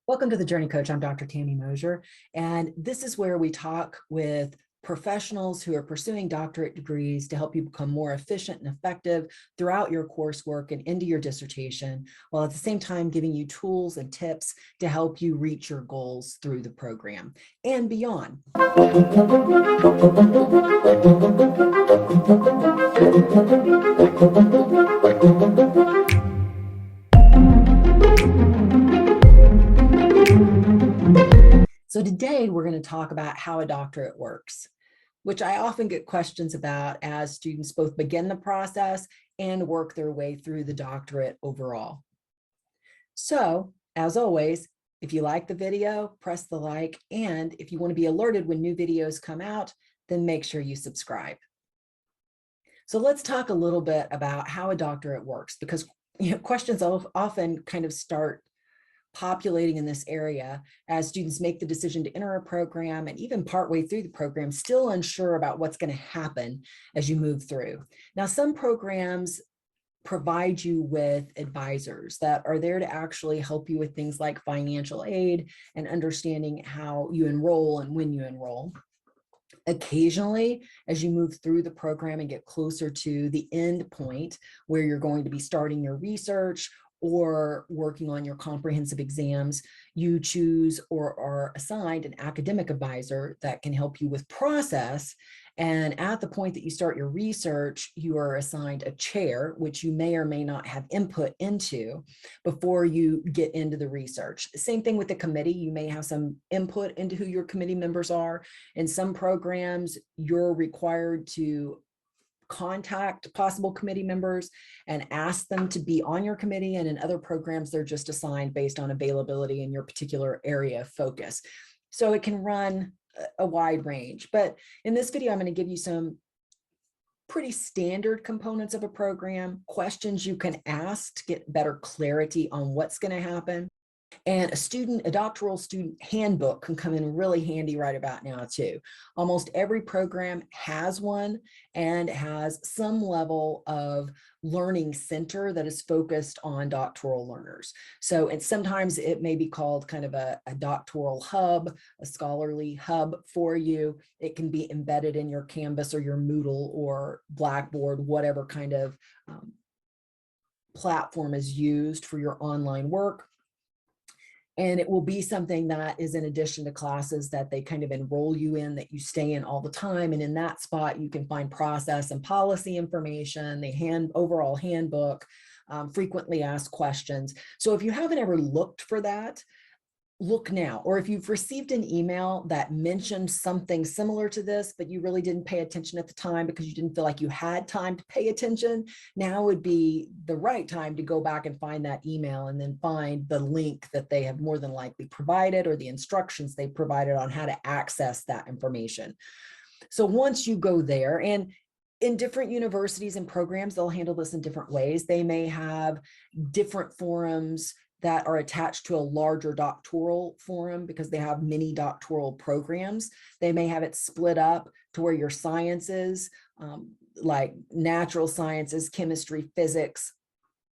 Welcome to the Journey Coach. I'm Dr. Tami Moser, and this is where we talk with professionals who are pursuing doctorate degrees to help you become more efficient and effective throughout your coursework and into your dissertation, while at the same time giving you tools and tips to help you reach your goals through the program and beyond. So today we're going to talk about how a doctorate works, which I often get questions about as students both begin the process and work their way through the doctorate overall. So, as always, if you like the video, press the like, and if you want to be alerted when new videos come out, then make sure you subscribe. So let's talk a little bit about how a doctorate works, because questions often kind of start populating in this area as students make the decision to enter a program and even partway through the program, still unsure about what's going to happen as you move through. Now, some programs provide you with advisors that are there to actually help you with things like financial aid and understanding how you enroll and when you enroll. Occasionally, as you move through the program and get closer to the end point where you're going to be starting your research or working on your comprehensive exams, you choose or are assigned an academic advisor that can help you with process. And at the point that you start your research, you are assigned a chair, which you may or may not have input into before you get into the research. Same thing with the committee. You may have some input into who your committee members are. In some programs, you're required to contact possible committee members and ask them to be on your committee. And in other programs, they're just assigned based on availability in your particular area of focus. So it can run a wide range. But in this video, I'm going to give you some pretty standard components of a program, questions you can ask to get better clarity on what's going to happen. And a doctoral student handbook can come in really handy right about now too. Almost every program has one and has some level of learning center that is focused on doctoral learners. So, and sometimes it may be called kind of a doctoral hub, a scholarly hub for you. It can be embedded in your Canvas or your Moodle or Blackboard, whatever kind of platform is used for your online work. And it will be something that is in addition to classes that they kind of enroll you in, that you stay in all the time. And in that spot, you can find process and policy information, the overall handbook, frequently asked questions. So if you haven't ever looked for that, look now. Or if you've received an email that mentioned something similar to this, but you really didn't pay attention at the time because you didn't feel like you had time to pay attention, now would be the right time to go back and find that email and then find the link that they have more than likely provided or the instructions they provided on how to access that information. So once you go there, and in different universities and programs, they'll handle this in different ways. They may have different forums that are attached to a larger doctoral forum because they have many doctoral programs. They may have it split up to where your sciences, like natural sciences, chemistry, physics,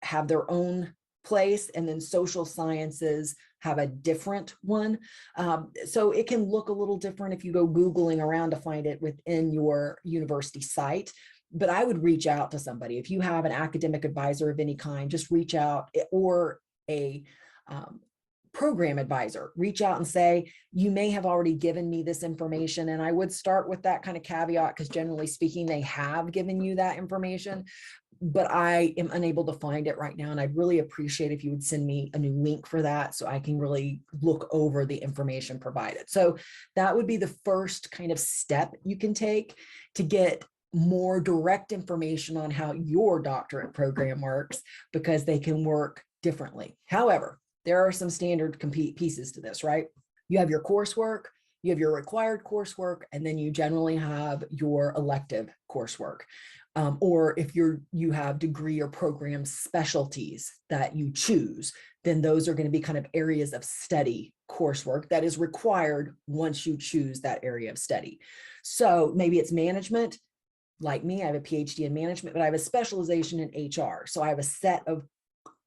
have their own place, and then social sciences have a different one. So it can look a little different if you go Googling around to find it within your university site. But I would reach out to somebody. If you have an academic advisor of any kind, just reach out, or a program advisor, reach out and say, you may have already given me this information. And I would start with that kind of caveat because generally speaking, they have given you that information, but I am unable to find it right now. And I'd really appreciate if you would send me a new link for that so I can really look over the information provided. So that would be the first kind of step you can take to get more direct information on how your doctorate program works, because they can work differently. However, there are some standard pieces to this, right? You have your coursework, you have your required coursework, and then you generally have your elective coursework. Or if you have degree or program specialties that you choose, then those are going to be kind of areas of study coursework that is required once you choose that area of study. So maybe it's management. Like me, I have a Ph.D. in management, but I have a specialization in HR. So I have a set of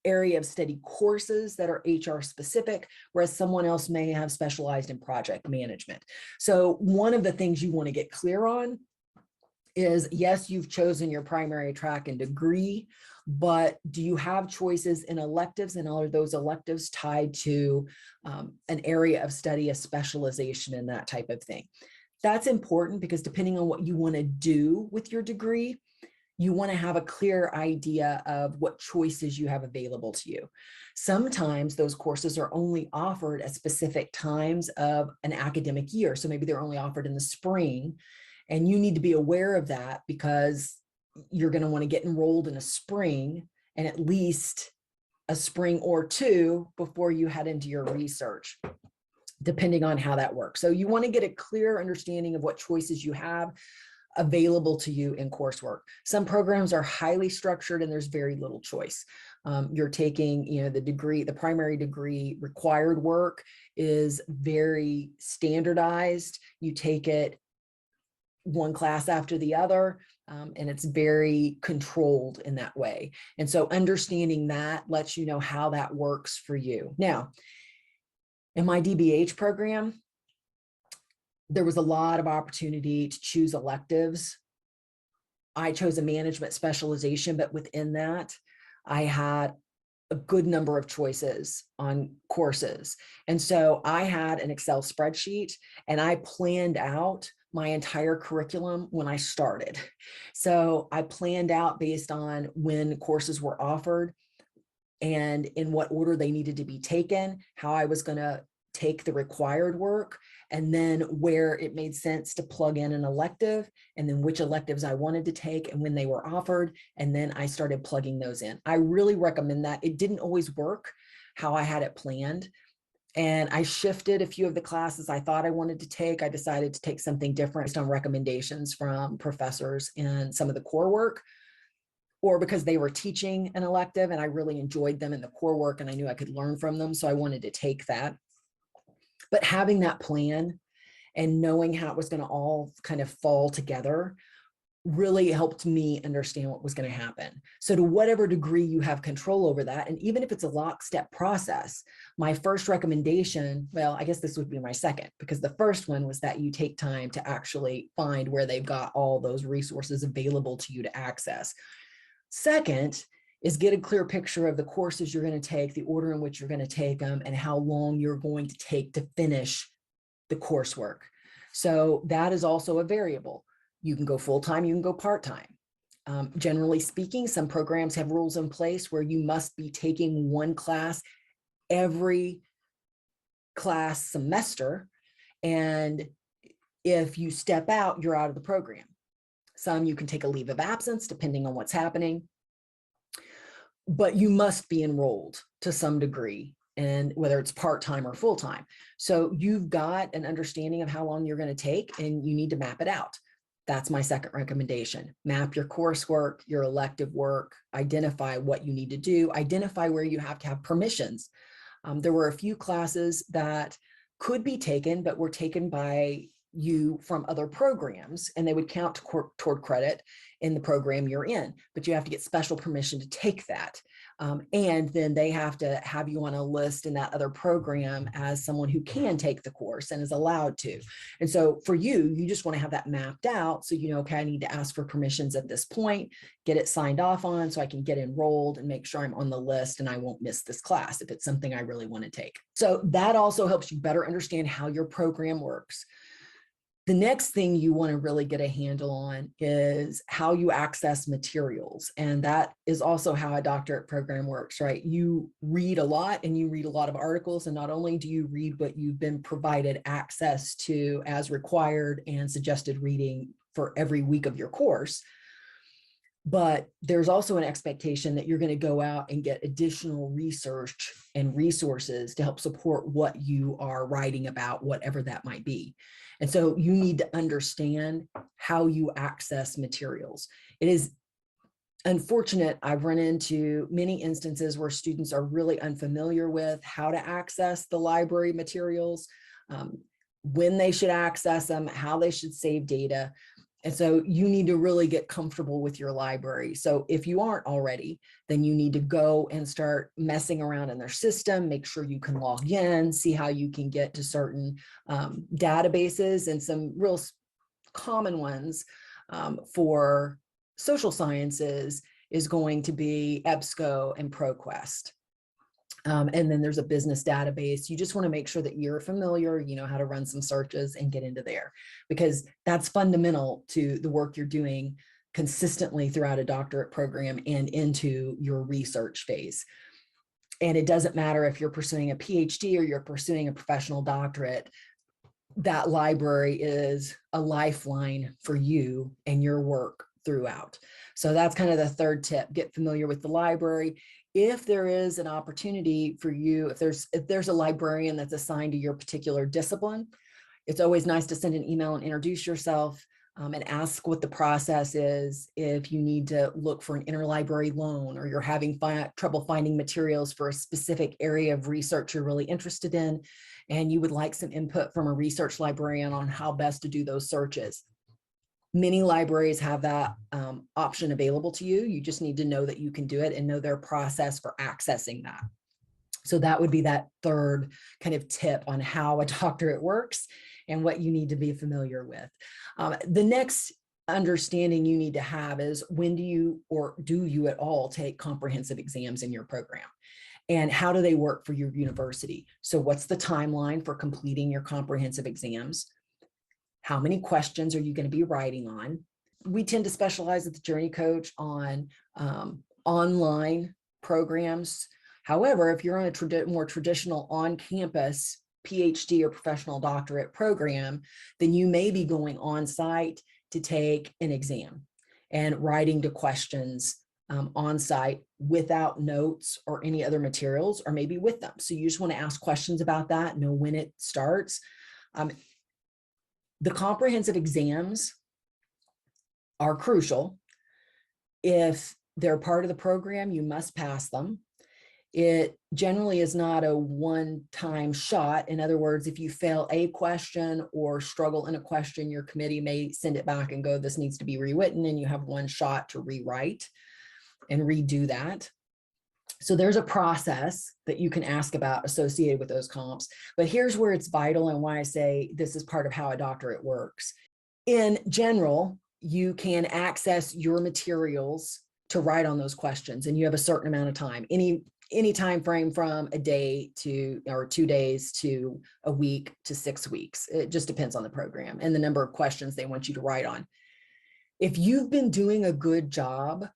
area of study courses that are HR specific, whereas someone else may have specialized in project management. So one of the things you want to get clear on is, yes, you've chosen your primary track and degree, but do you have choices in electives, and are those electives tied to an area of study, a specialization, and that type of thing? That's important because depending on what you want to do with your degree, you want to have a clear idea of what choices you have available to you. Sometimes those courses are only offered at specific times of an academic year. So maybe they're only offered in the spring, and you need to be aware of that because you're going to want to get enrolled in a spring and at least a spring or two before you head into your research, depending on how that works. So you want to get a clear understanding of what choices you have available to you in coursework. Some programs are highly structured and there's very little choice. You're taking, the degree, the primary degree required work is very standardized. You take it one class after the other, and it's very controlled in that way. And so understanding that lets you know how that works for you. Now, in my DBH program, there was a lot of opportunity to choose electives. I chose a management specialization, but within that, I had a good number of choices on courses. And so I had an Excel spreadsheet and I planned out my entire curriculum when I started. So I planned out based on when courses were offered and in what order they needed to be taken, how I was going to take the required work, and then where it made sense to plug in an elective, and then which electives I wanted to take and when they were offered. And then I started plugging those in. I really recommend that. It didn't always work how I had it planned. And I shifted a few of the classes I thought I wanted to take. I decided to take something different based on recommendations from professors in some of the core work, or because they were teaching an elective and I really enjoyed them in the core work and I knew I could learn from them. So I wanted to take that. But having that plan and knowing how it was going to all kind of fall together really helped me understand what was going to happen. So to whatever degree you have control over that, and even if it's a lockstep process, my first recommendation, well, I guess this would be my second, because the first one was that you take time to actually find where they've got all those resources available to you to access. Second is get a clear picture of the courses you're going to take, the order in which you're going to take them, and how long you're going to take to finish the coursework. So that is also a variable. You can go full-time, you can go part-time. Generally speaking, some programs have rules in place where you must be taking one class every class semester. And if you step out, you're out of the program. Some you can take a leave of absence depending on what's happening, but you must be enrolled to some degree, and whether it's part-time or full-time. So you've got an understanding of how long you're going to take and you need to map it out. That's my second recommendation. Map your coursework, your elective work, identify what you need to do, identify where you have to have permissions. There were a few classes that could be taken, but were taken by you from other programs, and they would count toward credit in the program you're in, but you have to get special permission to take that. And then they have to have you on a list in that other program as someone who can take the course and is allowed to. And so for you, you just want to have that mapped out. So, okay, I need to ask for permissions at this point, get it signed off on so I can get enrolled and make sure I'm on the list and I won't miss this class if it's something I really want to take. So that also helps you better understand how your program works. The next thing you want to really get a handle on is how you access materials. And that is also how a doctorate program works, right? You read a lot and you read a lot of articles. And not only do you read what you've been provided access to as required and suggested reading for every week of your course, but there's also an expectation that you're going to go out and get additional research and resources to help support what you are writing about, whatever that might be. And so you need to understand how you access materials. It is unfortunate. I've run into many instances where students are really unfamiliar with how to access the library materials, when they should access them, how they should save data. And so you need to really get comfortable with your library. So if you aren't already, then you need to go and start messing around in their system, make sure you can log in, see how you can get to certain databases, and some real common ones for social sciences is going to be EBSCO and ProQuest. And then there's a business database. You just want to make sure that you're familiar, you know how to run some searches and get into there, because that's fundamental to the work you're doing consistently throughout a doctorate program and into your research phase. And it doesn't matter if you're pursuing a PhD or you're pursuing a professional doctorate, that library is a lifeline for you and your work throughout. So that's kind of the third tip: get familiar with the library. If there is an opportunity for you, if there's a librarian that's assigned to your particular discipline, it's always nice to send an email and introduce yourself and ask what the process is. If you need to look for an interlibrary loan, or you're having trouble finding materials for a specific area of research you're really interested in, and you would like some input from a research librarian on how best to do those searches. Many libraries have that option available to you. You just need to know that you can do it and know their process for accessing that. So that would be that third kind of tip on how a doctorate works and what you need to be familiar with. The next understanding you need to have is, when do you, or do you at all, take comprehensive exams in your program? And how do they work for your university? So what's the timeline for completing your comprehensive exams? How many questions are you going to be writing on? We tend to specialize at the Journey Coach on online programs. However, if you're on a more traditional on-campus PhD or professional doctorate program, then you may be going on site to take an exam and writing to questions on site without notes or any other materials, or maybe with them. So you just want to ask questions about that, know when it starts. The comprehensive exams are crucial. If they're part of the program, you must pass them. It generally is not a one-time shot. In other words, if you fail a question or struggle in a question, your committee may send it back and go, this needs to be rewritten, and you have one shot to rewrite and redo that. So there's a process that you can ask about associated with those comps. But here's where it's vital and why I say this is part of how a doctorate works. In general, you can access your materials to write on those questions, and you have a certain amount of time. Any time frame from a day to, or 2 days to a week to 6 weeks. It just depends on the program and the number of questions they want you to write on. If you've been doing a good job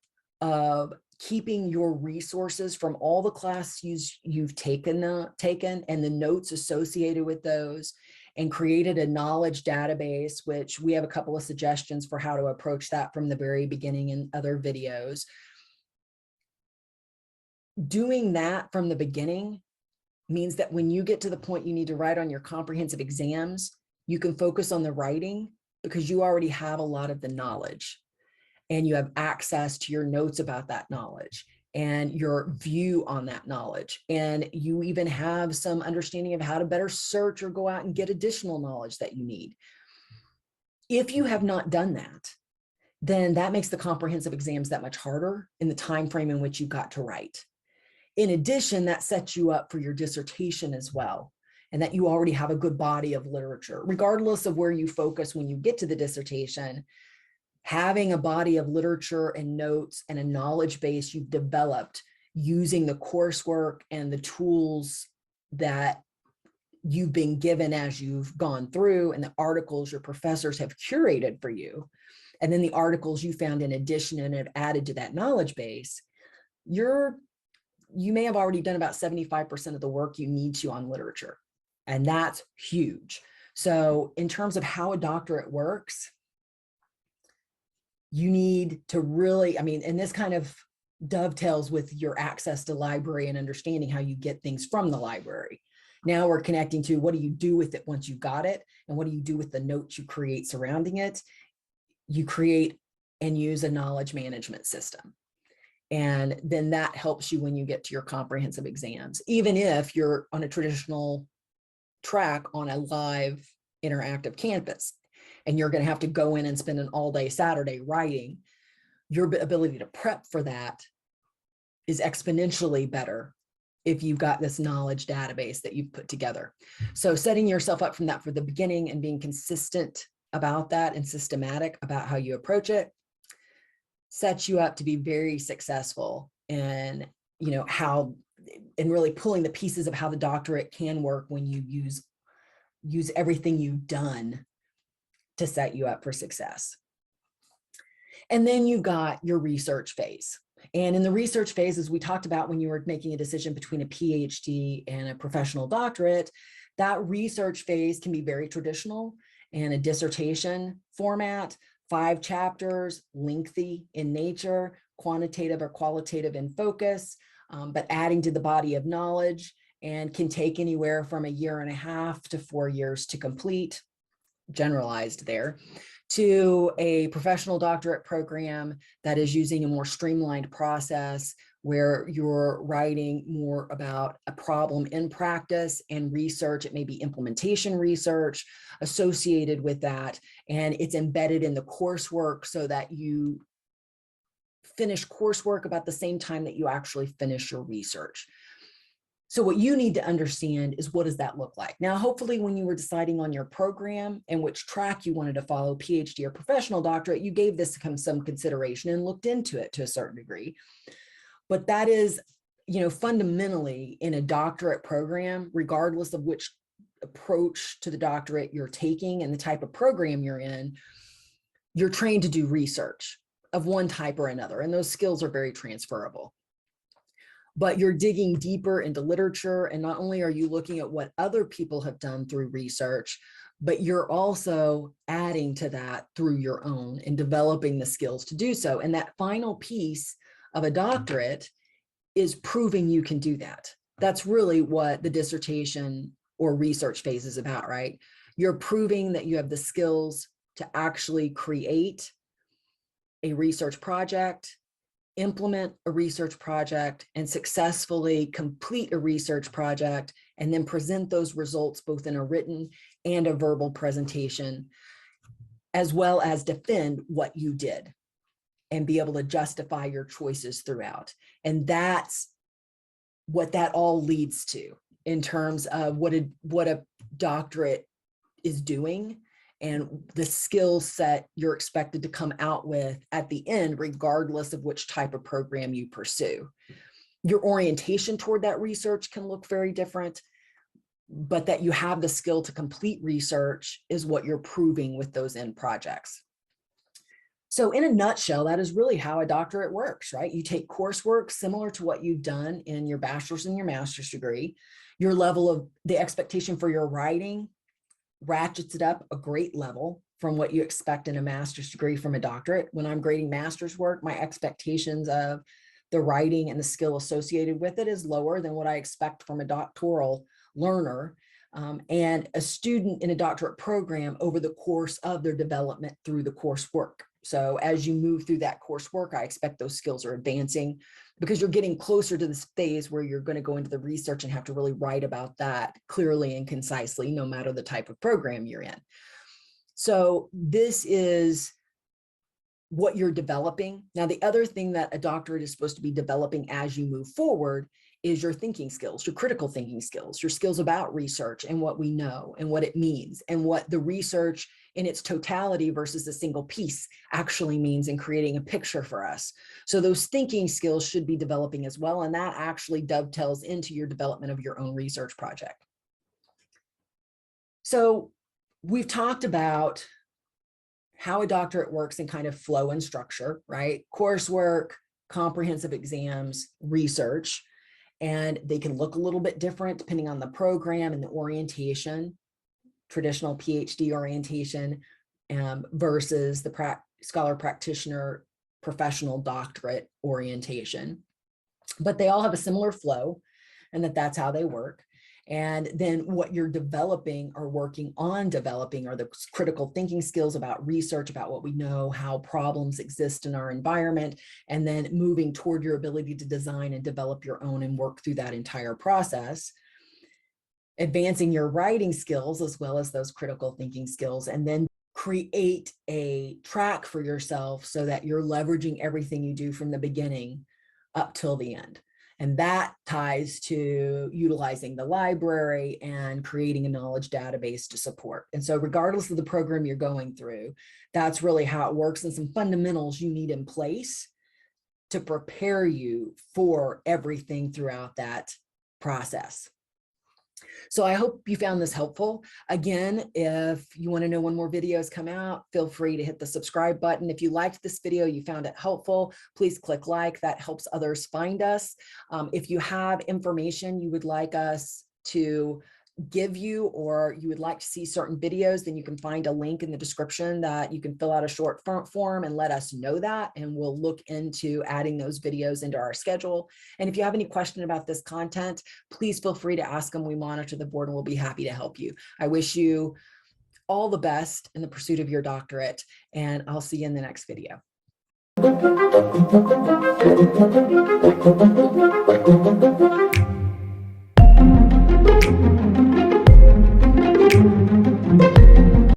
of keeping your resources from all the classes you've taken and the notes associated with those, and created a knowledge database, which we have a couple of suggestions for how to approach that from the very beginning in other videos. Doing that from the beginning means that when you get to the point you need to write on your comprehensive exams, you can focus on the writing because you already have a lot of the knowledge, and you have access to your notes about that knowledge and your view on that knowledge. And you even have some understanding of how to better search or go out and get additional knowledge that you need. If you have not done that, then that makes the comprehensive exams that much harder in the time frame in which you got to write. In addition, that sets you up for your dissertation as well, and that you already have a good body of literature. Regardless of where you focus when you get to the dissertation, having a body of literature and notes and a knowledge base you've developed using the coursework and the tools that you've been given as you've gone through, and the articles your professors have curated for you, and then the articles you found in addition and have added to that knowledge base, you may have already done about 75% of the work you need to on literature. And that's huge. So in terms of how a doctorate works, you need to really, and this kind of dovetails with your access to library and understanding how you get things from the library. Now we're connecting to, what do you do with it once you got it? And what do you do with the notes you create surrounding it? You create and use a knowledge management system. And then that helps you when you get to your comprehensive exams, even if you're on a traditional track on a live interactive campus. and you're going to have to go in and spend an all-day Saturday writing, your ability to prep for that is exponentially better if you've got this knowledge database that you've put together. So setting yourself up from that for the beginning and being consistent about that and systematic about how you approach it sets you up to be very successful in, you know, how, and really pulling the pieces of how the doctorate can work when you use everything you've done to set you up for success. And then you've got your research phase. And in the research phase, as we talked about when you were making a decision between a PhD and a professional doctorate, that research phase can be very traditional and a dissertation format, 5 chapters, lengthy in nature, quantitative or qualitative in focus, but adding to the body of knowledge, and can take anywhere from 1.5 years to 4 years to complete, generalized there, to a professional doctorate program that is using a more streamlined process where you're writing more about a problem in practice and research. It may be implementation research associated with that, and it's embedded in the coursework so that you finish coursework about the same time that you actually finish your research. So what you need to understand is, what does that look like? Now, hopefully when you were deciding on your program and which track you wanted to follow, PhD or professional doctorate, you gave this some consideration and looked into it to a certain degree. But that is, you know, fundamentally in a doctorate program, regardless of which approach to the doctorate you're taking and the type of program you're in, you're trained to do research of one type or another, and those skills are very transferable. But you're digging deeper into literature, and not only are you looking at what other people have done through research, but you're also adding to that through your own and developing the skills to do so. And that final piece of a doctorate is proving you can do that. That's really what the dissertation or research phase is about, right? You're proving that you have the skills to actually create a research project, implement a research project, and successfully complete a research project, and then present those results both in a written and a verbal presentation, as well as defend what you did and be able to justify your choices throughout. And that's what that all leads to in terms of what a doctorate is doing and the skill set you're expected to come out with at the end, regardless of which type of program you pursue. Your orientation toward that research can look very different, but that you have the skill to complete research is what you're proving with those end projects. So in a nutshell, that is really how a doctorate works, right? You take coursework similar to what you've done in your bachelor's and your master's degree. Your level of the expectation for your writing ratchets it up a great level from what you expect in a master's degree from a doctorate. When I'm grading master's work, my expectations of the writing and the skill associated with it is lower than what I expect from a doctoral learner and a student in a doctorate program over the course of their development through the coursework. So as you move through that coursework, I expect those skills are advancing because you're getting closer to this phase where you're going to go into the research and have to really write about that clearly and concisely, no matter the type of program you're in. So this is what you're developing. Now, the other thing that a doctorate is supposed to be developing as you move forward is your thinking skills, your critical thinking skills, your skills about research and what we know and what it means and what the research in its totality versus a single piece actually means in creating a picture for us. So those thinking skills should be developing as well. And that actually dovetails into your development of your own research project. So we've talked about how a doctorate works in kind of flow and structure, right? Coursework, comprehensive exams, research. And they can look a little bit different depending on the program and the orientation, traditional PhD orientation versus the scholar practitioner professional doctorate orientation. But they all have a similar flow, and that's how they work. And then what you're developing or working on developing are the critical thinking skills about research, about what we know, how problems exist in our environment, and then moving toward your ability to design and develop your own and work through that entire process. Advancing your writing skills as well as those critical thinking skills, and then create a track for yourself so that you're leveraging everything you do from the beginning up till the end. And that ties to utilizing the library and creating a knowledge database to support. And so regardless of the program you're going through, that's really how it works, and some fundamentals you need in place to prepare you for everything throughout that process. So I hope you found this helpful. Again, if you want to know when more videos come out, feel free to hit the subscribe button. If you liked this video, you found it helpful, please click like. That helps others find us. If you have information you would like us to give you, or you would like to see certain videos, then you can find a link in the description that you can fill out a short form and let us know that, and we'll look into adding those videos into our schedule. And if you have any question about this content, please feel free to ask them. We monitor the board and we'll be happy to help you. I wish you all the best in the pursuit of your doctorate, and I'll see you in the next video.